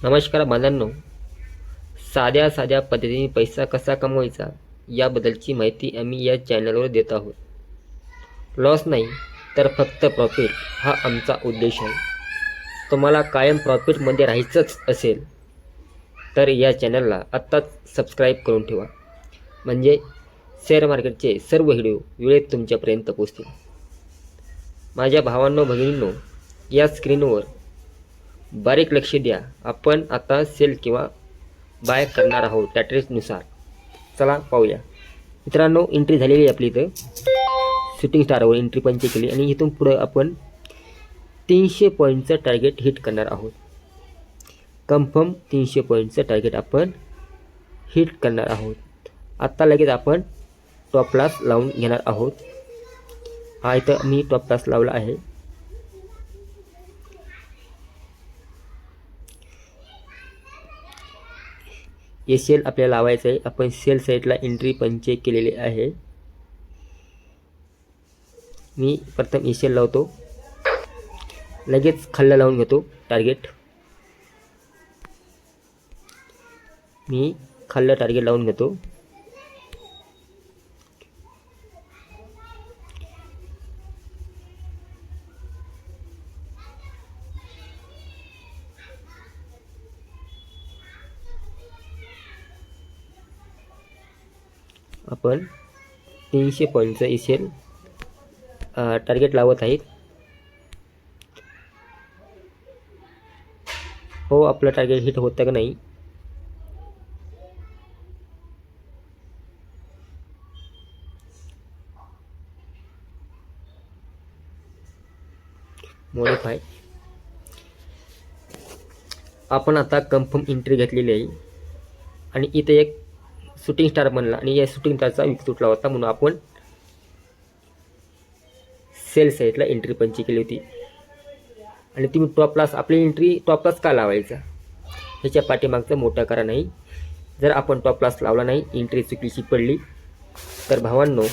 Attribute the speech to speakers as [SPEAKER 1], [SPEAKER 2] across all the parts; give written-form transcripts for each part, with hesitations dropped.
[SPEAKER 1] नमस्कार बांधवांनो, साध्या साध्या पद्धतीने पैसा कसा कमवायचा याबद्दलची माहिती आम्ही या चॅनलवर देत आहोत. लॉस नाही तर फक्त प्रॉफिट हा आमचा उद्देश आहे. तुम्हाला कायम प्रॉफिटमध्ये राहायचंच असेल तर या चॅनलला आत्ताच सबस्क्राईब करून ठेवा, म्हणजे शेअर मार्केटचे सर्व व्हिडिओ वेळेत तुमच्यापर्यंत पोहोचतील. माझ्या भावांनो भगिनींनो, या स्क्रीनवर बारीक लक्ष द्या. आपण आता सेल किंवा बाय करणार आहोत त्या ट्रेसनुसार. चला पाहूया मित्रांनो. एंट्री झालेली आहे आपली. इथं शूटिंग स्टारवर एंट्री पंच केली आणि इथून पुढं आपण 300 पॉईंटचं टार्गेट हिट करणार आहोत. कन्फर्म 300 पॉईंटचं टार्गेट आपण हिट करणार आहोत. आत्ता लगेच आपण टॉप लॉस लावून घेणार आहोत. हा इथं मी टॉप लॉस लावला आहे. हे सेल आपल्याला लावायचं आहे. आपण सेल साईडला एंट्री पंच केलेली आहे. मी प्रथम हे सेल लावतो, लगेच खाल्ला लावून घेतो टार्गेट. मी खाल्लं टार्गेट लावून घेतो. आपण 300 पॉईंटचं इसेल टार्गेट लावत आहेत. हो, आपलं टार्गेट हिट होतं का नाही. मॉडिफाय आपण आता कन्फर्म एंट्री घेतलेली आहे आणि इथे एक शूटिंग स्टार बनला आणि या शूटिंग स्टारचा विक तुटला होता, म्हणून आपण सेल साईडला एंट्री पंच केली होती. आणि तुम्ही टॉप लॉस, आपली एंट्री टॉप लॉस का लावायचा ह्याच्या पाठीमागचं मोठं कारण नाही. जर आपण टॉप लॉस लावला नाही, एंट्री चुकीची पडली तर भावांनो,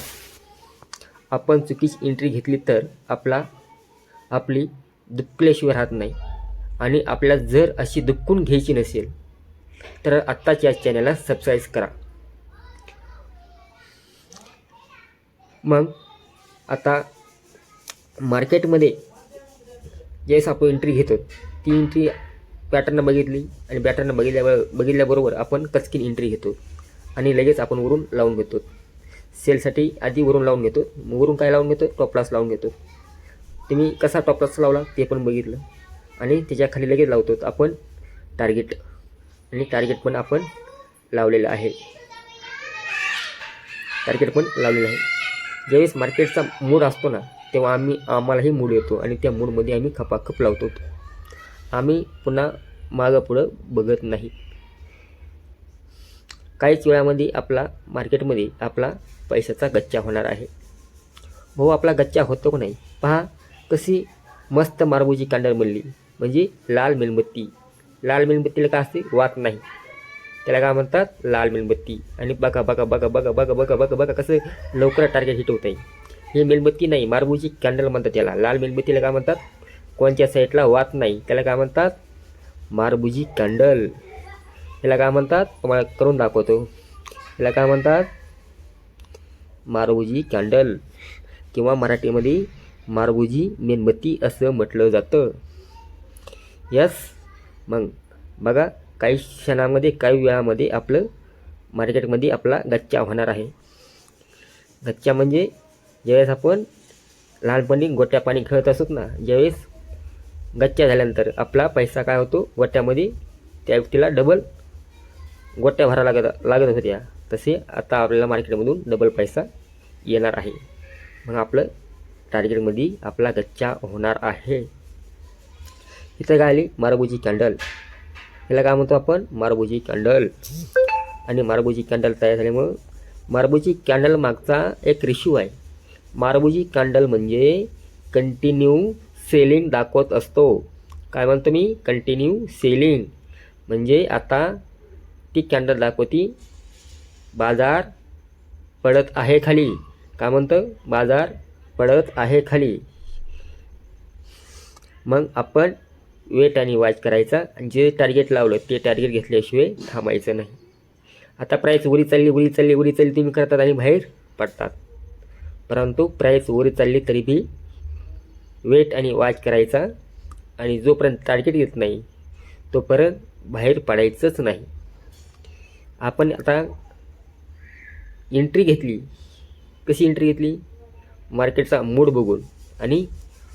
[SPEAKER 1] आपण चुकीची एंट्री घेतली तर आपली दुखल्याशिवाय राहत नाही. आणि आपल्याला जर अशी दुखून घ्यायची नसेल तर आत्ताच या चॅनलला सबस्क्राईब करा. मग आता मार्केटमध्ये ज्यावेळेस आपण एंट्री घेतो, ती एंट्री पॅटर्न बघितली आणि पॅटर्न बघितल्याबरोबर आपण कचकीन एंट्री घेतो आणि लगेच आपण वरून लावून घेतो. सेलसाठी आधी वरून लावून घेतो, वरून काय लावून घेतो, टॉप लॉस लावून घेतो. तुम्ही कसा टॉप लॉस लावला ते पण बघितलं आणि त्याच्या खाली लगेच लावतो आपण टार्गेट. आणि टार्गेट पण आपण लावलेलं आहे. ज्यावेळेस मार्केटचा मूड असतो ना, तेव्हा आम्हालाही मूड येतो आणि त्या मूडमध्ये आम्ही खपाखप लावतो. आम्ही पुन्हा मागं पुढं बघत नाही. काहीच वेळामध्ये मार्केटमध्ये आपला पैशाचा गच्चा होणार आहे. भाऊ, आपला गच्चा होतो का नाही पहा. कशी मस्त मारबुजी कॅन्डल बनली, म्हणजे लाल मेणबत्ती. लाल मेणबत्तीला काय असते, वात नाही, त्याला काय म्हणतात, लाल मेणबत्ती. आणि बघा बघा बघा बघा बघा बघा बघा बघा कसं लवकर टार्गेट हिट होत आहे. हे मेणबत्ती नाही, मारबुजी कॅन्डल म्हणतात त्याला. लाल मेणबत्तीला काय म्हणतात, कोणत्या साईडला वात नाही त्याला काय म्हणतात, मारबुजी कॅन्डल. याला काय म्हणतात, तुम्हाला करून दाखवतो. याला काय म्हणतात, मारबुजी कॅन्डल किंवा मराठीमध्ये मारबुजी मेणबत्ती असं म्हटलं जातं. यस. मग बघा, काही क्षणामध्ये, काही वेळामध्ये आपलं मार्केटमध्ये आपला गच्चा होणार आहे. गच्चा म्हणजे ज्यावेळेस आपण लहानपणी गोट्या पाणी खेळत असतो ना, ज्यावेळेस गच्चा झाल्यानंतर आपला पैसा काय होतो गोट्यामध्ये, त्या व्यक्तीला डबल गोट्या भरा लागत होत्या, तसे आता आपल्याला मार्केटमधून डबल पैसा येणार आहे. मग आपलं टार्गेटमध्ये आपला गच्चा होणार आहे. इथं काय आली, मारबुजी कॅन्डल. याला काय म्हणतो आपण, मारबुजी कॅन्डल. आणि मारबुजी कॅन्डल तयार झाल्यामुळं मारबुजी कॅन्डल मागचा एक रेशो आहे. मारबुजी कॅन्डल म्हणजे कंटिन्यू सेलिंग दाखवत असतो. काय म्हणतो मी, कंटिन्यू सेलिंग. म्हणजे आता ती कॅन्डल दाखवती बाजार पडत आहे खाली. काय म्हणतं, बाजार पडत आहे खाली. मग आपण वेट आणि वॉच करायचा आणि जे टार्गेट लावलं ते टार्गेट घेतल्याशिवाय थांबायचं नाही. आता प्राईस वरी चालली तुम्ही करतात आणि बाहेर पडतात, परंतु प्राईस वरी चालली तरी बी वेट आणि वॉच करायचा आणि जोपर्यंत टार्गेट येत नाही तोपर्यंत बाहेर पडायचंच नाही. आपण आता एंट्री घेतली, कशी एंट्री घेतली? मार्केटचा मूड बघून, आणि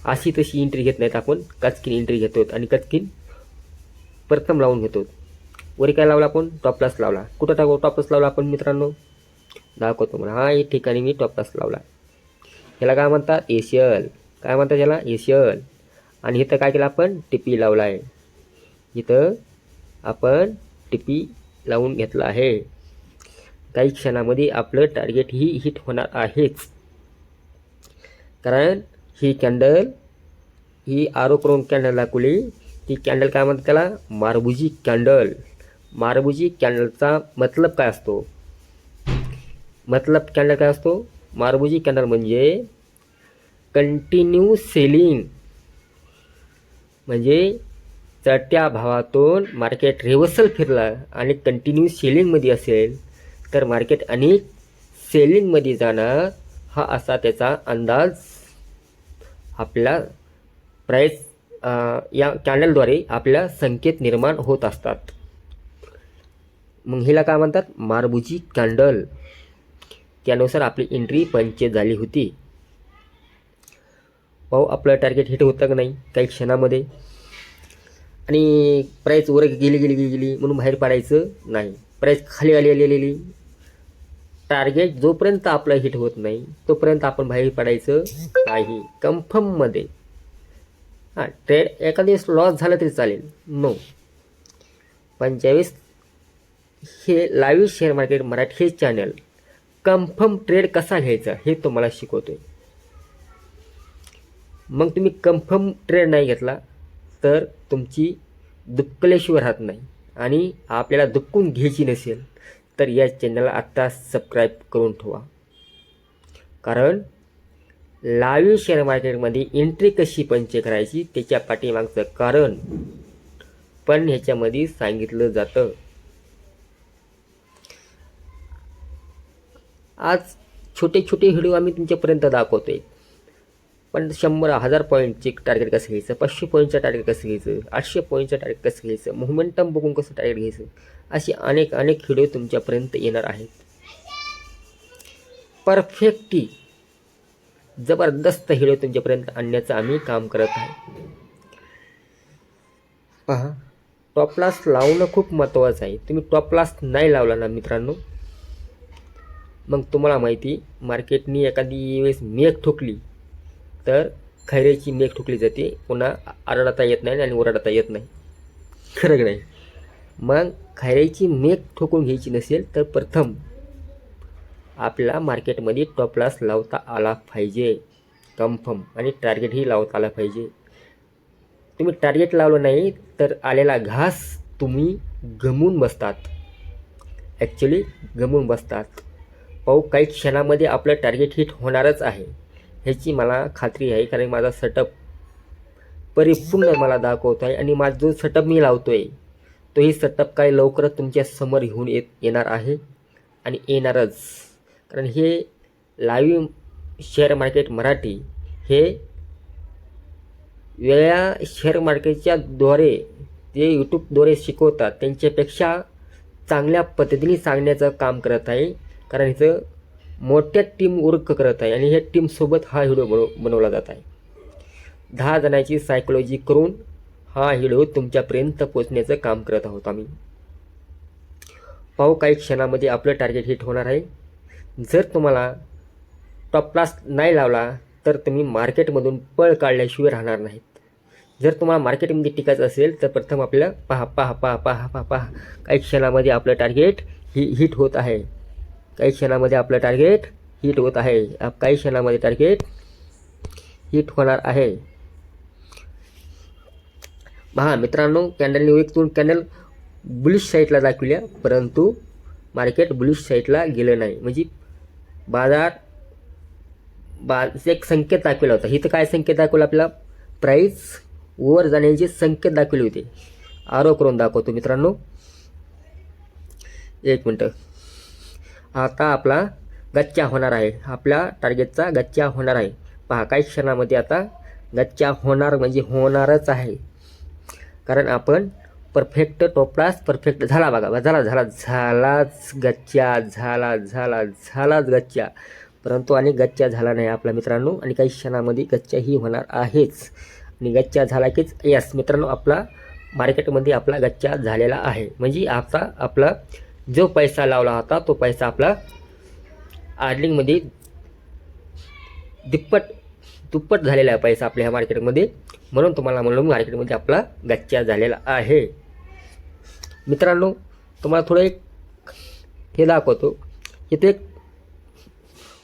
[SPEAKER 1] अशी तशी एंट्री घेत नाहीत आपण, कचकीन एंट्री घेतो आणि कचकीन प्रथम लावून घेतो. वरी काय लावला आपण? टॉप लॉस लावला. कुठं टॉप लॉस लावला आपण मित्रांनो? दाखवतो मला. हा, या ठिकाणी मी टॉप लॉस लावला. ह्याला काय म्हणतात? एशियल. काय म्हणतात याला? एशियल. आणि इथं काय केलं आपण? टिपी लावला आहे. इथं आपण टिपी लावून घेतला आहे. काही क्षणामध्ये आपलं टार्गेट ही हिट होणार आहेच, कारण ही कॅन्डल ही आरो करून कॅन्डल दाखवली. ती कॅन्डल काय म्हणतात त्याला? मारबुजी कॅन्डल. मारबुजी कॅन्डलचा मतलब काय असतो? मतलब कॅन्डल काय असतो? मारबुजी कॅन्डल म्हणजे कंटिन्यू सेलिंग, म्हणजे चढत्या भावातून मार्केट रिव्हर्सल फिरला आणि कंटिन्यू सेलिंगमध्ये असेल तर मार्केट अनेक सेलिंगमध्ये जाणार, हा असा त्याचा अंदाज आपल्या प्राईस या कॅन्डलद्वारे आपल्या संकेत निर्माण होत असतात. मग हिला काय म्हणतात? मारबुजी कॅन्डल. त्यानुसार आपली एंट्री पंचेस झाली होती. पाहू आपलं टार्गेट हिट होतं का नाही काही क्षणामध्ये. आणि प्राईस वर गेली म्हणून बाहेर पडायचं नाही. प्राईस खाली आलेली, टार्गेट जोपर्यंत आपलं हिट होत नाही तोपर्यंत आपण बाहेर पडायचं नाही. कन्फर्ममध्ये हां, ट्रेड एका दिवस लॉस झाला तरी चालेल, नो. 25 हे लाईव्ह शेअर मार्केट मराठी हे चॅनल कन्फर्म ट्रेड कसा घ्यायचा हे तुम्हाला शिकवतोय. मग तुम्ही कन्फर्म ट्रेड नाही घेतला तर तुमची दुबकल्याशिवाय राहत नाही, आणि आपल्याला दुबकून घ्यायची नसेल तर या चॅनलला आत्ता सबस्क्राईब करून ठेवा. कारण लाईव्ह शेअर मार्केटमध्ये एंट्री कशी पंचे करायची त्याच्या पाठीमागचं कारण पण ह्याच्यामध्ये सांगितलं जातं. आज छोटे छोटे व्हिडिओ आम्ही तुमच्यापर्यंत दाखवतोय, पण 100,000 पॉईंटचे टार्गेट कसं घ्यायचं, 500 पॉईंटचं टार्गेट कसं घ्यायचं, 800 पॉईंटचं टार्गेट कसं घ्यायचं, मोमेंटम बघून कसं टार्गेट घ्यायचं, असे अनेक व्हिडिओ तुमच्यापर्यंत येणार आहेत. परफेक्टली जबरदस्त व्हिडिओ तुमच्यापर्यंत आणण्याचं आम्ही काम करत आहे. पहा, टॉप लॉस लावणं खूप महत्त्वाचं आहे. तुम्ही टॉप लॉस नाही लावला ना मित्रांनो, मग तुम्हाला माहिती मार्केटनी एखादी वेळेस मेघ ठोकली तर खैरेची मेघ ठोकली जाते, पुन्हा आरडता येत नाही आणि ओरडता येत नाही, खरं की नाही? मग खैरेची मेघ ठोकून घ्यायची नसेल तर प्रथम आपला मार्केटमध्ये टॉप लॉस लावता आला पाहिजे कन्फर्म, आणि टार्गेटही लावता आला पाहिजे. तुम्ही टार्गेट लावलं नाही तर आलेला घास तुम्ही गमवून बसतात, ॲक्च्युली गमवून बसतात. पाहू, काही क्षणामध्ये आपलं टार्गेट हिट होणारच आहे ह्याची मला खात्री आहे, कारण माझा सेटअप परिपूर्ण मला दाखवत आहे, आणि माझा जो सेटअप मी लावतो आहे तोही सेटअप काही लवकरच तुमच्या समोर घेऊन येणार आहे आणि येणारच. कारण हे लाईव्ह शेअर मार्केट मराठी हे वेगळ्या शेअर मार्केटच्या द्वारे जे यूट्यूबद्वारे शिकवतात त्यांच्यापेक्षा चांगल्या पद्धतीने सांगण्याचं काम करत आहे, कारण इथं मोठ्या टीम वर्क करत आहे आणि ह्या टीमसोबत हा व्हिडिओ बनवला जात आहे. 10 जणांची सायकोलॉजी करून हा व्हिडिओ तुमच्यापर्यंत पोचण्याचं काम करत आहोत आम्ही. पाहू, काही क्षणामध्ये आपलं टार्गेट हिट होणार आहे. जर तुम्हाला टॉप लॉस नाही लावला तर तुम्ही मार्केटमधून पळ काढल्याशिवाय राहणार नाहीत. जर तुम्हाला मार्केटमध्ये टिकायचं असेल तर प्रथम आपल्याला पहा काही क्षणामध्ये आपलं टार्गेट हिट होत आहे. काही क्षणामध्ये आपलं टार्गेट हिट होत आहे. काही क्षणामध्ये टार्गेट हिट होणार आहे. पहा मित्रांनो, कॅन्डलने एक दोन कॅन्डल बुलिश साईडला दाखवल्या, परंतु मार्केट बुलिश साईडला गेलं नाही. म्हणजे बाजार एक संकेत दाखवला होता. इथं काय संकेत दाखवला आपला? प्राईस वर जाण्याचे संकेत दाखवले होते. आरो करून दाखवतो मित्रांनो, एक मिनटं. आता आपला गच्चा होणार आहे, आपल्या टार्गेटचा गच्चा होणार आहे. पहा काही क्षणामध्ये आता गच्चा होणार म्हणजे होणारच आहे, कारण आपण परफेक्ट टोपलाच परफेक्ट झाला. बघा झालाच गच्चा, परंतु आणि गच्चा झाला नाही आपला मित्रांनो. आणि काही क्षणामध्ये गच्चाही होणार आहेच. आणि गच्चा झाला कीच यस मित्रांनो, आपला मार्केटमध्ये आपला गच्चा झालेला आहे. म्हणजे आता आपला जो पैसा लावला होता तो पैसा आपला आर्लिंगमध्ये दुप्पट झालेला आहे पैसा आपल्या ह्या मार्केटमध्ये. म्हणून तुम्हाला म्हणून मार्केटमध्ये आपला गच्चा झालेला आहे. मित्रांनो तुम्हाला थोडं एक हे दाखवतो. इथे एक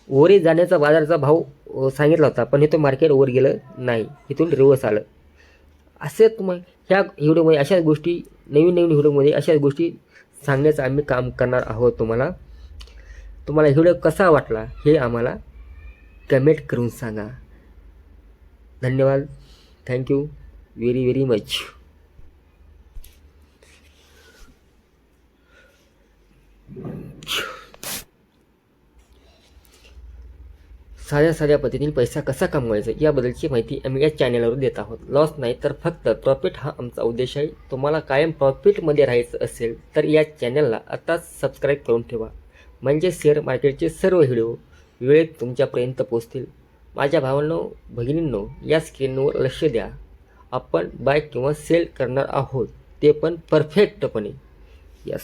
[SPEAKER 1] वरी जाण्याचा बाजाराचा भाव सांगितला होता, पण इथं मार्केट वर गेलं नाही, इथून रिवर्स आलं. असे तुम्हाला ह्या व्हिडिओमध्ये अशाच गोष्टी, नवीन व्हिडिओमध्ये अशाच गोष्टी सांगण्याचं आम्ही काम करणार आहोत. तुम्हाला व्हिडिओ कसा वाटला हे आम्हाला कमेंट करून सांगा. धन्यवाद. Thank you very much. साध्या पद्धतीने पैसा कसा कमवायचा याबद्दलची माहिती आम्ही या चॅनलवर देत आहोत. लॉस नाही तर फक्त प्रॉफिट हा आमचा उद्देश आहे. तुम्हाला कायम प्रॉफिटमध्ये राहायचं असेल तर या चॅनलला आताच सबस्क्राईब करून ठेवा, म्हणजे शेअर मार्केटचे सर्व व्हिडिओ वेळेत तुमच्यापर्यंत पोहोचतील. माझ्या भावांनो भगिनींनो, या स्क्रीनवर लक्ष द्या. आपण बाय किंवा सेल करणार आहोत, ते पण परफेक्टपणे. यस.